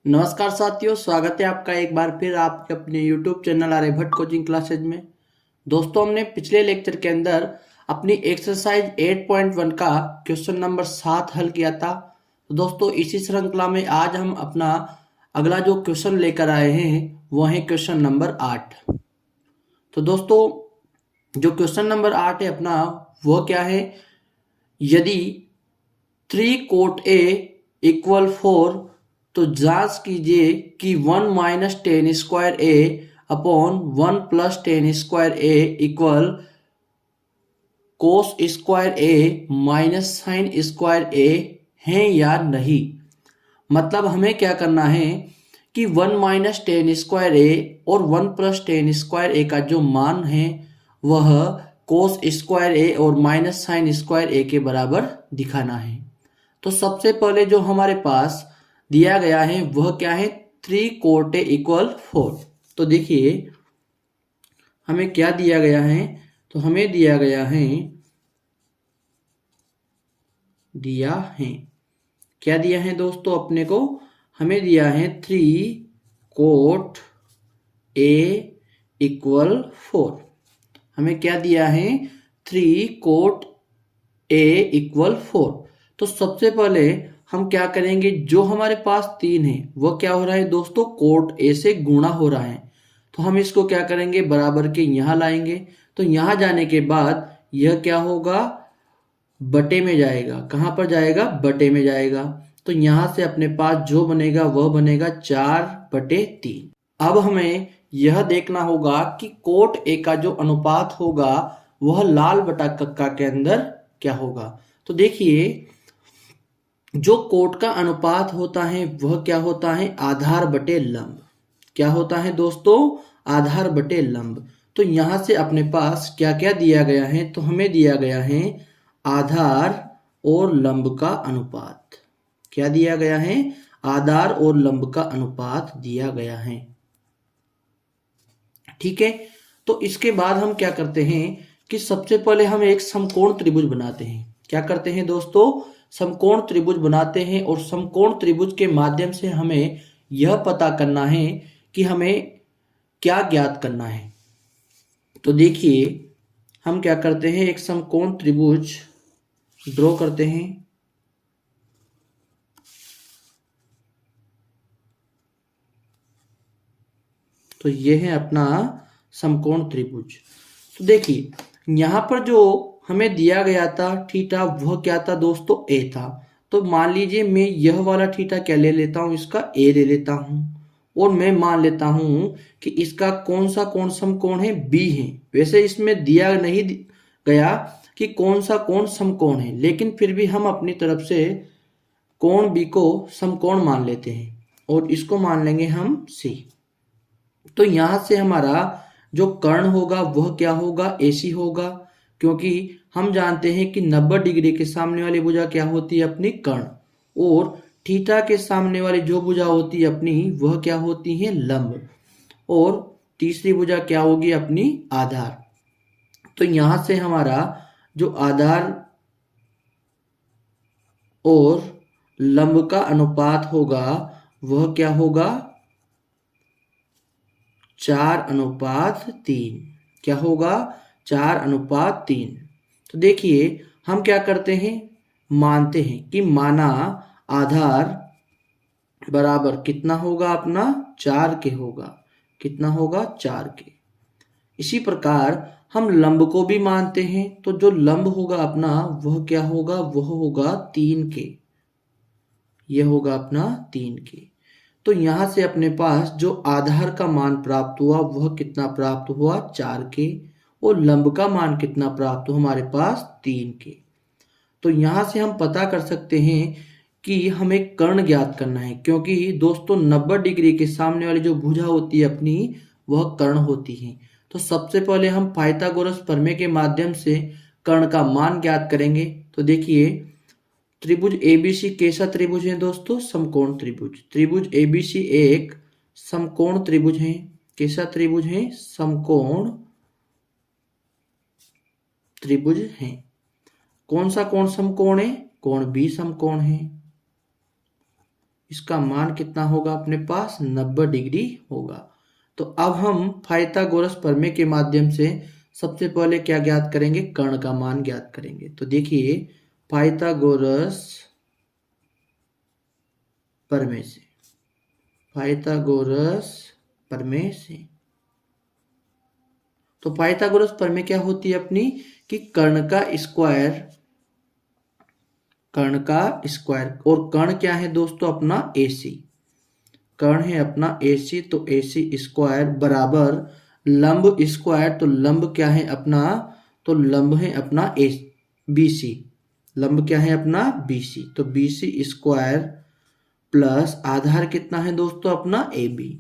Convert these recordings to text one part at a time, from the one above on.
नमस्कार साथियों, स्वागत है आपका एक बार फिर आपके अपने YouTube channel Aryabhatta coaching classes में। दोस्तों, हमने पिछले लेक्चर के अंदर अपनी एक्सरसाइज 8.1 का क्वेश्चन नंबर 7 हल किया था। तो दोस्तों, इसी श्रृंखला में आज हम अपना अगला जो क्वेश्चन लेकर आए हैं वो है क्वेश्चन नंबर 8। तो दोस्तों, जो क्वेश्चन नंबर 8 है अपना, वह क्या है? यदि 3 cot A = 4 तो जांच कीजिए कि 1 - tan² A / 1 + tan² A = cos² A - sin² A है या नहीं। मतलब हमें क्या करना है कि 1 - tan² A और 1 + tan² A का जो मान है वह cos² A और -sin² A के बराबर दिखाना है। तो सबसे पहले जो हमारे पास दिया गया है वह क्या है? 3 cot A = 4। तो देखिए हमें क्या दिया गया है। तो हमें क्या दिया है दोस्तों? अपने को हमें दिया है 3 cot A = 4। हमें क्या दिया है? 3 cot A = 4। तो सबसे पहले हम क्या करेंगे, जो हमारे पास 3 है वह क्या हो रहा है दोस्तों? कोट A से गुणा हो रहा है। तो हम इसको क्या करेंगे, बराबर के यहाँ लाएंगे। तो यहाँ जाने के बाद यह क्या होगा? बटे में जाएगा। कहाँ पर जाएगा? बटे में जाएगा। तो यहाँ से अपने पास जो बनेगा वह बनेगा 4/3। अब हमें यह देखना होगा कि कोट ए का जो अनुपात होगा वह लाल बटा कक्का के अंदर क्या होगा। तो देखिए, जो कोट का अनुपात होता है वह क्या होता है? आधार बटे लंब। क्या होता है दोस्तों? आधार बटे लंब। तो यहां से अपने पास क्या क्या दिया गया है? तो हमें दिया गया है आधार और लंब का अनुपात। क्या दिया गया है? आधार और लंब का अनुपात दिया गया है। ठीक है। तो इसके बाद हम क्या करते हैं कि सबसे पहले हम एक समकोण त्रिभुज बनाते हैं। क्या करते हैं दोस्तों? समकोण त्रिभुज बनाते हैं। और समकोण त्रिभुज के माध्यम से हमें यह पता करना है कि हमें क्या ज्ञात करना है। तो देखिए, हम क्या करते हैं, एक समकोण त्रिभुज ड्रॉ करते हैं। तो यह है अपना समकोण त्रिभुज। तो देखिए, यहां पर जो हमें दिया गया था थीटा, वह क्या था दोस्तों? ए था। तो मान लीजिए मैं यह वाला थीटा क्या ले लेता हूं, इसका ए ले लेता हूं। और मैं मान लेता हूं कि इसका कौन सा कोण समकोण है? बी है। वैसे इसमें दिया नहीं गया कि कौन सा कोण समकोण है, लेकिन फिर भी हम अपनी तरफ से कोण बी को समकोण मान लेते हैं और इसको मान लेंगे हम सी। तो यहां से हमारा जो कर्ण होगा वह क्या होगा? एसी होगा। क्योंकि हम जानते हैं कि 90 डिग्री के सामने वाली भुजा क्या होती है? अपनी कर्ण। और थीटा के सामने वाली जो भुजा होती है अपनी, वह क्या होती है? लंब। और तीसरी भुजा क्या होगी? अपनी आधार। तो यहां से हमारा जो आधार और लंब का अनुपात होगा वह क्या होगा? 4/3। क्या होगा? 4/3। तो देखिए, हम क्या करते हैं, मानते हैं कि माना आधार बराबर कितना होगा? अपना 4 के होगा। कितना होगा? 4 के। इसी प्रकार हम लंब को भी मानते हैं। तो जो लंब होगा अपना वह क्या होगा? वह होगा 3 के। यह होगा अपना 3 के। तो यहां से अपने पास जो आधार का मान प्राप्त हुआ वह कितना प्राप्त हुआ? 4 के। और लंब का मान कितना प्राप्त हुआ? हमारे पास 3 के। तो यहां से हम पता कर सकते हैं कि हमें कर्ण ज्ञात करना है। क्योंकि दोस्तों 90 डिग्री के सामने वाली जो भुजा होती है अपनी, वह कर्ण होती है। तो सबसे पहले हम पाइथागोरस प्रमेय के माध्यम से कर्ण का मान ज्ञात करेंगे। तो देखिए, त्रिभुज एबीसी कैसा त्रिभुज है दोस्तों? समकोण त्रिभुज। त्रिभुज एबीसी एक समकोण त्रिभुज है। कैसा त्रिभुज है? समकोण त्रिभुज है। कौन सा कोण समकोण है? कोण बी समकोण है। इसका मान कितना होगा अपने पास 90 डिग्री होगा। तो अब हम पाइथागोरस प्रमेय के माध्यम से सबसे पहले क्या ज्ञात करेंगे, कर्ण का मान ज्ञात करेंगे। तो देखिए पाइथागोरस प्रमेय से, पाइथागोरस प्रमेय से, तो पाइथागोरस प्रमेय क्या होती है अपनी कि कर्ण का स्क्वायर, कर्ण का स्क्वायर, और कर्ण क्या है दोस्तों अपना AC, कर्ण है अपना AC, तो AC स्क्वायर बराबर लंब स्क्वायर, तो लंब क्या है अपना, तो लंब है अपना BC, लंब क्या है अपना BC, तो BC स्क्वायर प्लस आधार कितना है दोस्तों अपना AB,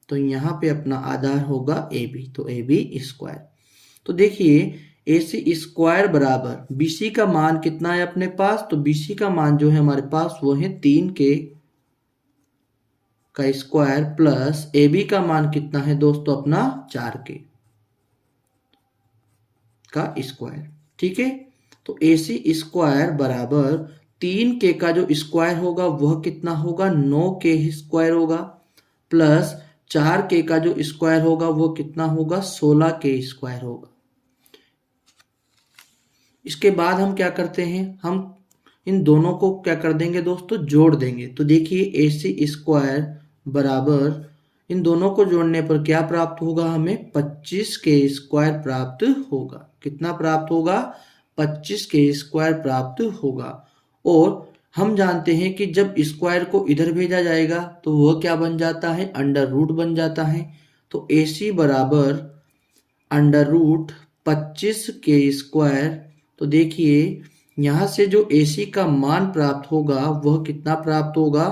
तो यहाँ पे अपना आधार होगा AB, तो AB स्क्वायर। तो देखिए AC स्क्वायर बराबर BC का मान कितना है अपने पास, तो BC का मान जो है हमारे पास वो है 3K का स्क्वायर प्लस AB का मान कितना है दोस्तों अपना 4K का स्क्वायर। ठीक है, तो AC स्क्वायर बराबर 3K का जो स्क्वायर होगा वह कितना होगा 9K स्क्वायर होगा, प्लस 4K का जो स्क्वायर होगा वो कितना होगा 16K स्क्वायर होगा। इसके बाद हम क्या करते हैं, हम इन दोनों को क्या कर देंगे दोस्तों, जोड़ देंगे। तो देखिए AC स्क्वायर बराबर इन दोनों को जोड़ने पर क्या प्राप्त होगा, हमें 25K स्क्वायर प्राप्त होगा। कितना प्राप्त होगा, 25K स्क्वायर प्राप्त होगा। और हम जानते हैं कि जब स्क्वायर को इधर भेजा जाएगा तो वह क्या बन जाता है, अंडर रूट बन जाता है। तो AC बराबर अंडर रूट 25K स्क्वायर। तो देखिए यहाँ से जो AC का मान प्राप्त होगा वह कितना प्राप्त होगा,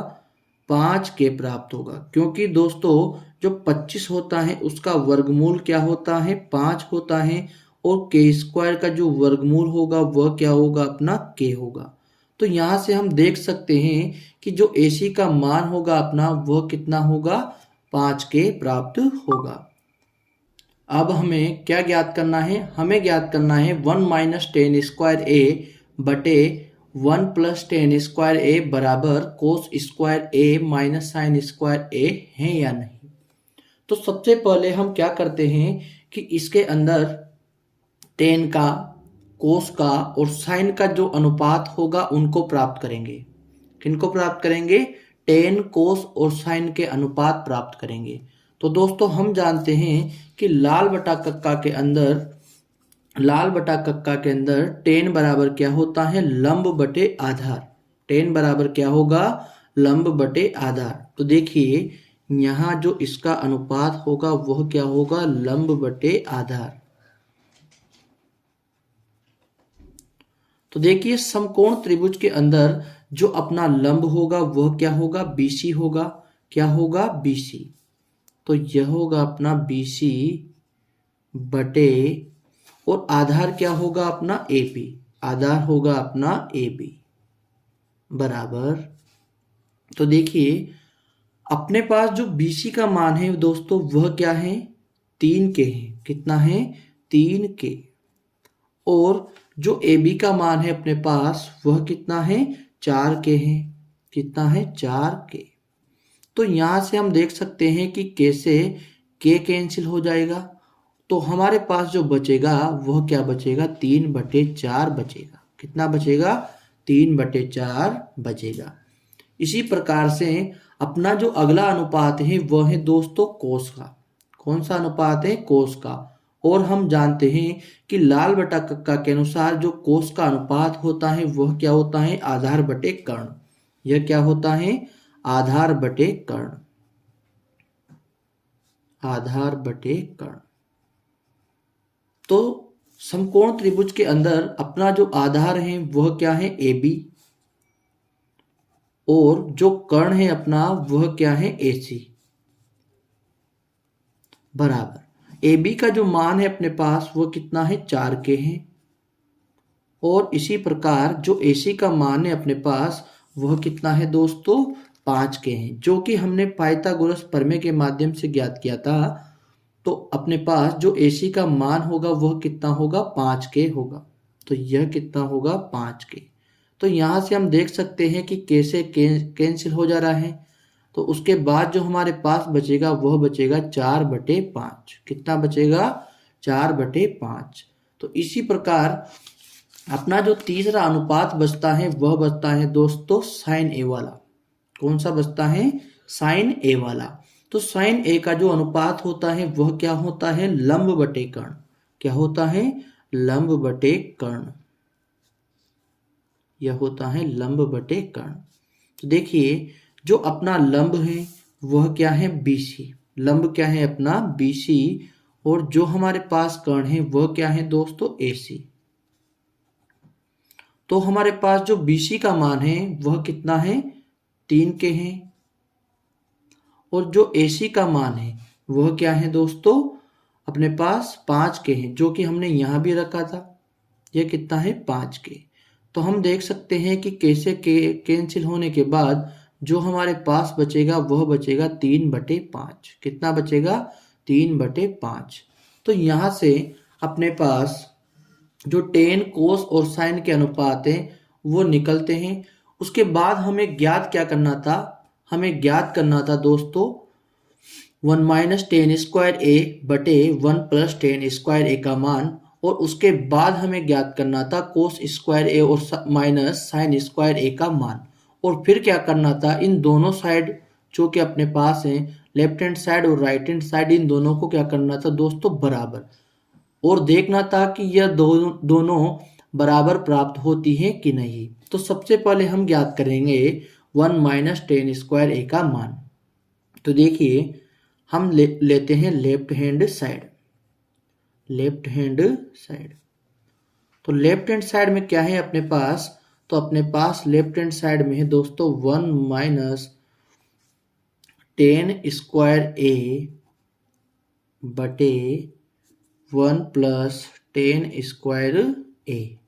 5K प्राप्त होगा, क्योंकि दोस्तों जो 25 होता है उसका वर्गमूल क्या होता है 5 होता है, और K स्क्वायर का जो वर्गमूल होगा वह क्या होगा अपना K होगा। तो यहाँ से हम देख सकते हैं कि जो AC का मान होगा अपना वह कितना होगा 5K प्राप्त होगा। अब हमें क्या ज्ञात करना है, हमें ज्ञात करना है 1 माइनस टेन स्क्वायर ए बटे 1 प्लस टेन स्क्वायर ए बराबर कोस स्क्वायर ए माइनस साइन स्क्वायर ए है या नहीं। तो सबसे पहले हम क्या करते हैं कि इसके अंदर टेन का, कोस का और साइन का जो अनुपात होगा उनको प्राप्त करेंगे। किनको प्राप्त करेंगे, टेन, कोस और साइन के अनुपात प्राप्त करेंगे। तो दोस्तों हम जानते हैं कि लाल बटा कक्का के अंदर टेन बराबर क्या होता है, लंब बटे आधार। टेन बराबर क्या होगा, लंब बटे आधार। तो देखिए यहाँ जो इसका अनुपात होगा वह क्या होगा, लंब बटे आधार। तो देखिए समकोण त्रिभुज के अंदर जो अपना लंब होगा वह क्या होगा, BC होगा। क्या होगा, BC। तो यह होगा अपना BC बटे, और आधार क्या होगा अपना AB, आधार होगा अपना AB बराबर। तो देखिए अपने पास जो BC का मान है दोस्तों वह क्या है, 3K है। कितना है, 3K। और जो AB का मान है अपने पास वह कितना है, 4K है। कितना है, 4K। तो यहां से हम देख सकते हैं कि कैसे K कैंसिल हो जाएगा, तो हमारे पास जो बचेगा वह क्या बचेगा, 3/4 बचेगा। कितना बचेगा, 3/4 बचेगा। इसी प्रकार से अपना जो अगला अनुपात है वह है दोस्तों कोस का। कौन सा अनुपात है, कोस का। और हम जानते हैं कि लाल बटा कक्का के अनुसार जो कोस का अनुपात होता है वह क्या होता है, आधार बटे कर्ण। यह क्या होता है, आधार बटे कर्ण, आधार बटे कर्ण। तो समकोण त्रिभुज के अंदर अपना जो आधार है वह क्या है, AB, और जो कर्ण है अपना वह क्या है, AC बराबर। AB का जो मान है अपने पास वह कितना है, 4K है। और इसी प्रकार जो AC का मान है अपने पास वह कितना है दोस्तों, 5K है, जो कि हमने पाइथागोरस प्रमेय के माध्यम से ज्ञात किया था। तो अपने पास जो AC का मान होगा वह कितना होगा, 5K होगा। तो यह कितना होगा, 5K। तो यहाँ से हम देख सकते हैं कि कैसे कैंसिल हो जा रहा है। तो उसके बाद जो हमारे पास बचेगा वह बचेगा 4/5। कितना बचेगा? 4/5। तो इसी प्रकार अपना जो तीसरा अनुपात बचता है वह बचता है दोस्तों साइन ए वाला। कौन सा बचता है? साइन ए वाला। तो साइन ए का जो अनुपात होता है वह क्या होता है? लंब बटे कर्ण। क्या होता है? लंब बटे कर्ण। यह होता है लंब बटे कर्ण। तो देखिए जो अपना लंब है वह क्या है? बीसी। लंब क्या है अपना? बीसी। और जो हमारे पास कर्ण है वह क्या है दोस्तों? एसी। तो हमारे पास जो बीसी का मान है वह कितना है? 3 के हैं। और जो एसी का मान है वह क्या है दोस्तों? अपने पास 5 के हैं, जो कि हमने यहां भी रखा था। यह कितना है? 5 के। तो हम देख सकते हैं कि कैसे कैंसिल होने के बाद जो हमारे पास बचेगा वह बचेगा 3/5। कितना बचेगा? 3/5। तो यहां से अपने पास जो टेन, कोस और साइन के अनुपात हैं वो निकलते हैं। उसके बाद हमें ज्ञात क्या करना था? हमें ज्ञात करना था दोस्तों 1 - tan स्क्वायर ए बटे 1 + tan स्क्वायर ए का मान। और उसके बाद हमें ज्ञात करना था कोस स्क्वायर ए और माइनस साइन स्क्वायर ए का मान। और फिर क्या करना था? इन दोनों साइड जो कि अपने पास हैं, लेफ्ट हैंड साइड और राइट हैंड साइड, इन दोनों को क्या करना था दोस्तों? बराबर। और देखना था कि यह दोनों बराबर प्राप्त होती हैं कि नहीं। तो सबसे पहले हम ज्ञात करेंगे 1 - tan स्क्वायर ए का मान। तो देखिए हम लेते हैं left hand side. Left hand side. तो लेफ्ट हैंड साइड में क्या है अपने पास? तो अपने पास लेफ्ट हैंड साइड में है दोस्तों 1 - tan स्क्वायर ए बटे 1 + tan स्क्वायर ए।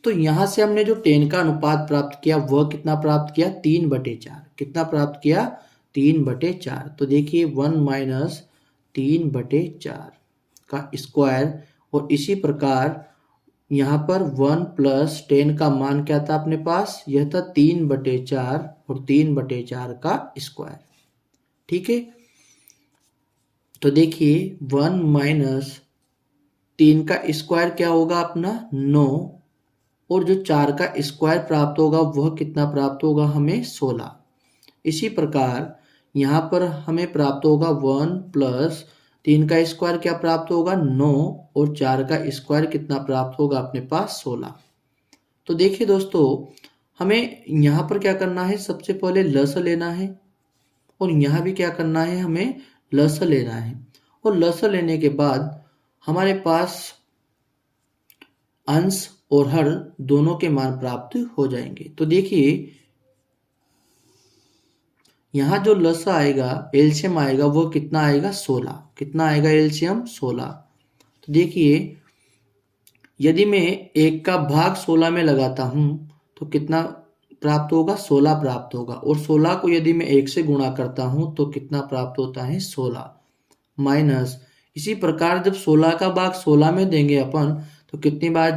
तो यहां से हमने जो tan का अनुपात प्राप्त किया वह कितना प्राप्त किया? 3/4। कितना प्राप्त किया? 3/4। तो देखिए 1 - 3/4 का स्क्वायर। और इसी प्रकार यहाँ पर 1 + tan का मान क्या था अपने पास? यह था 3/4 और 3/4 का स्क्वायर। ठीक है। तो देखिए 1 - 3 का स्क्वायर क्या होगा अपना? 9। और जो 4 का स्क्वायर प्राप्त होगा वह कितना प्राप्त होगा हमें? 16। इसी प्रकार यहाँ पर हमें प्राप्त होगा 1 + 3 का स्क्वायर क्या प्राप्त होगा? 9। और 4 का स्क्वायर कितना प्राप्त होगा अपने पास? 16। तो देखिए दोस्तों हमें यहाँ पर क्या करना है? सबसे पहले लस लेना है। और यहाँ भी क्या करना है? हमें लस लेना है। और लस लेने के बाद हमारे पास अंश और हर दोनों के मान प्राप्त हो जाएंगे। तो देखिए यहाँ जो लसा आएगा, एलसीएम आएगा, वो कितना आएगा? 16। कितना आएगा एलसीएम? 16। तो देखिए यदि मैं 1 का भाग 16 में लगाता हूं तो कितना प्राप्त होगा? 16 प्राप्त होगा। और 16 को यदि मैं 1 से गुणा करता हूं तो कितना प्राप्त होता है? 16 माइनस। इसी प्रकार जब 16 का भाग 16 में देंगे अपन तो कितनी बार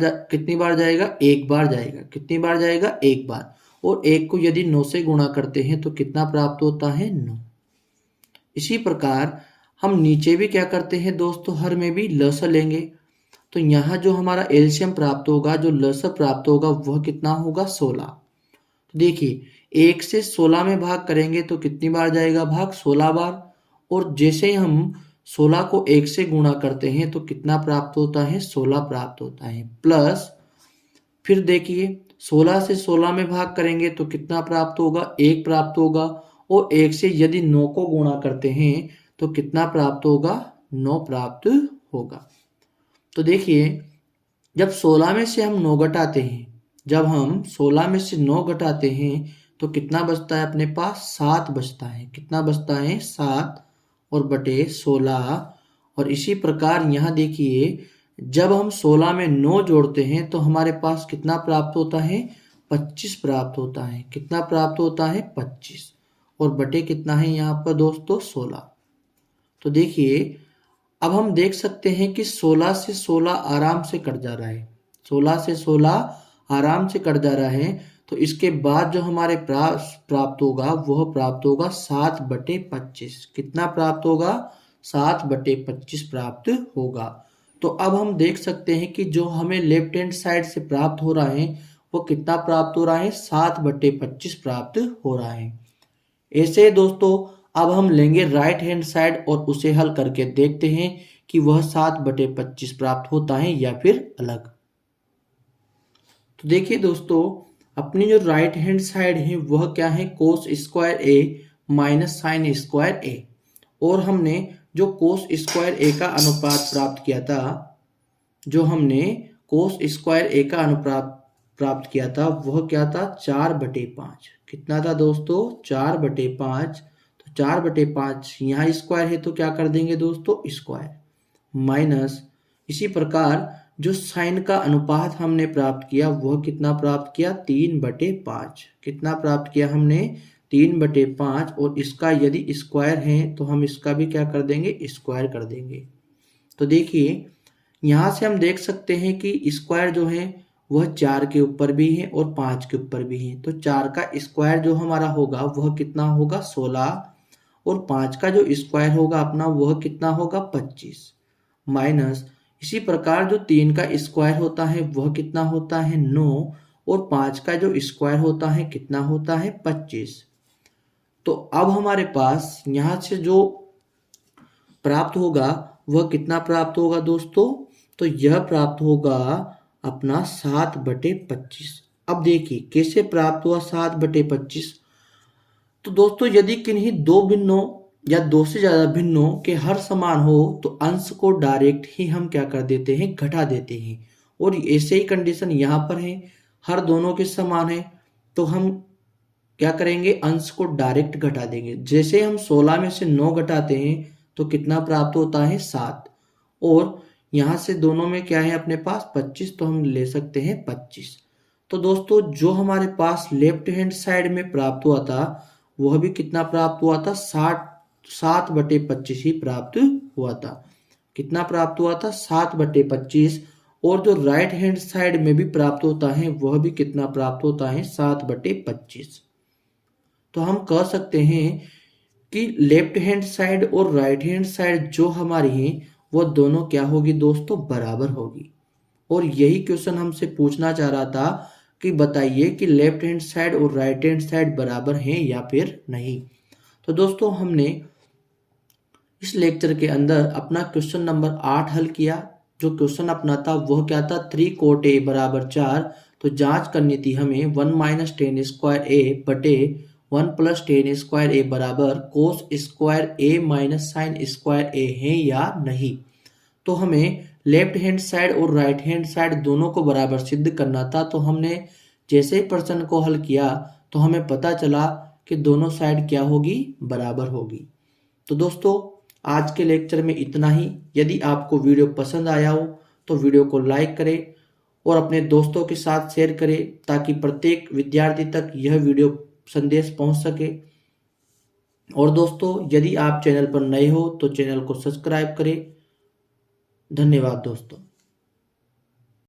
जाएगा? 1 बार जाएगा। कितनी बार जाएगा? 1 बार। और 1 को यदि 9 से गुणा करते हैं तो कितना प्राप्त होता है? 9। इसी प्रकार हम नीचे भी क्या करते हैं दोस्तों? हर में भी लस लेंगे। तो यहाँ जो हमारा एलसीएम प्राप्त होगा, जो लस प्राप्त होगा वह कितना होगा? 16। तो देखिए 1 से 16 में भाग करेंगे तो कितनी बार जाएगा भाग? 16 बार। और जैसे ही हम 16 को 1 से गुणा करते हैं तो कितना प्राप्त होता है? 16 प्राप्त होता है। प्लस फिर देखिए 16 से 16 में भाग करेंगे तो कितना प्राप्त होगा? 1 प्राप्त होगा। और 1 से यदि 9 को गुणा करते हैं तो कितना प्राप्त होगा? 9 प्राप्त होगा। तो देखिए जब 16 में से हम 9 घटाते हैं, जब हम 16 में से 9 घटाते हैं तो कितना बचता है अपने पास? 7 बचता है। कितना बचता है? 7 और बटे 16। और इसी प्रकार यहाँ देखिए जब हम 16 में 9 जोड़ते हैं तो हमारे पास कितना प्राप्त होता है? 25 प्राप्त होता है। कितना प्राप्त होता है? 25। और बटे कितना है यहाँ पर दोस्तों? 16। तो देखिए अब हम देख सकते हैं कि 16 से 16 आराम से कट जा रहा है। 16 से 16 आराम से कट जा रहा है, तो इसके बाद जो हमारे प्राप्त होगा वह प्राप्त होगा 7/25। कितना प्राप्त होगा? 7/25 प्राप्त होगा। तो अब हम देख सकते हैं कि जो हमें लेफ्ट हैंड साइड से प्राप्त हो रहा है वो कितना प्राप्त हो रहा है? 7/25 प्राप्त हो रहा है। ऐसे दोस्तों अब हम लेंगे राइट हैंड साइड और उसे हल करके देखते हैं कि वह 7/25 प्राप्त होता है या फिर अलग। तो देखिए दोस्तों, अपनी जो राइट हैंड साइड है वह क्या है? कोस स्क्वायर ए माइनस साइन स्क्वायर ए। और हमने जो कोस स्क्वायर ए का अनुपात प्राप्त किया था, जो हमने कोस स्क्वायर ए का अनुपात प्राप्त किया था वह क्या था? 4/5। कितना था दोस्तों? 4/5। तो 4/5 यहाँ स्क्वायर है तो क्या कर देंगे दोस्तों? स्क्वायर माइनस इसी प्रकार जो साइन का अनुपात हमने प्राप्त किया वह कितना प्राप्त किया? 3/5। कितना प्राप्त किया हमने? 3/5। और इसका यदि स्क्वायर है तो हम इसका भी क्या कर देंगे? स्क्वायर कर देंगे। तो देखिए यहाँ से हम देख सकते हैं कि स्क्वायर जो है वह 4 के ऊपर भी है और 5 के ऊपर भी है। तो 4 का स्क्वायर जो हमारा होगा वह कितना होगा? 16। और 5 का जो स्क्वायर होगा अपना वह कितना होगा? 25। माइनस इसी प्रकार जो 3 का स्क्वायर होता है वह कितना होता है? 9। और 5 का जो स्क्वायर होता है कितना होता है? 25। तो अब हमारे पास यहाँ से जो प्राप्त होगा वह कितना प्राप्त होगा दोस्तों? तो यह प्राप्त होगा अपना 7/25। अब देखिए कैसे प्राप्त हुआ 7/25। तो दोस्तों यदि किन्हीं दो भिन्नों या दो से ज्यादा भिन्नों के हर समान हो तो अंश को डायरेक्ट ही हम क्या कर देते हैं? घटा देते हैं। और ऐसे ही कंडीशन यहाँ पर है, हर दोनों के समान है तो हम क्या करेंगे? अंश को डायरेक्ट घटा देंगे। जैसे हम 16 में से 9 घटाते हैं तो कितना प्राप्त होता है? 7। और यहाँ से दोनों में क्या है अपने पास? 25, तो हम ले सकते हैं 25। तो दोस्तों जो हमारे पास लेफ्ट हैंड साइड में प्राप्त हुआ था वह भी कितना प्राप्त हुआ था? 7/25 ही प्राप्त हुआ था। कितना प्राप्त हुआ था? 7/25। और जो राइट हैंड साइड में भी प्राप्त होता है वह भी कितना प्राप्त होता है? 7/25। तो हम कह सकते हैं कि लेफ्ट हैंड साइड और राइट हैंड साइड जो हमारी है वो दोनों क्या होगी दोस्तों? बराबर होगी। और यही क्वेश्चन हमसे पूछना चाह रहा था कि बताइए कि लेफ्ट हैंड साइड और राइट हैंड साइड बराबर हैं या फिर नहीं। तो दोस्तों हमने इस लेक्चर के अंदर अपना क्वेश्चन नंबर 8 हल किया। जो क्वेश्चन अपना था वह क्या था? 3 cot a बराबर 4। तो जांच करनी थी हमें 1 - tan स्क्वायर a बटे 1 + tan स्क्वायर a बराबर cos square a minus sine square a है या नहीं। तो हमें लेफ्ट हैंड साइड और राइट हैंड साइड दोनों को बराबर सिद्ध करना था। तो हमने जैसे ही प्रश्न को हल किया तो हमें पता चला कि दोनों साइड क्या होगी? बराबर होगी। तो दोस्तों आज के लेक्चर में इतना ही। यदि आपको वीडियो पसंद आया हो तो वीडियो को लाइक करें और अपने दोस्तों के साथ शेयर करें ताकि प्रत्येक विद्यार्थी तक यह वीडियो संदेश पहुंच सके। और दोस्तों यदि आप चैनल पर नए हो तो चैनल को सब्सक्राइब करें। धन्यवाद दोस्तों।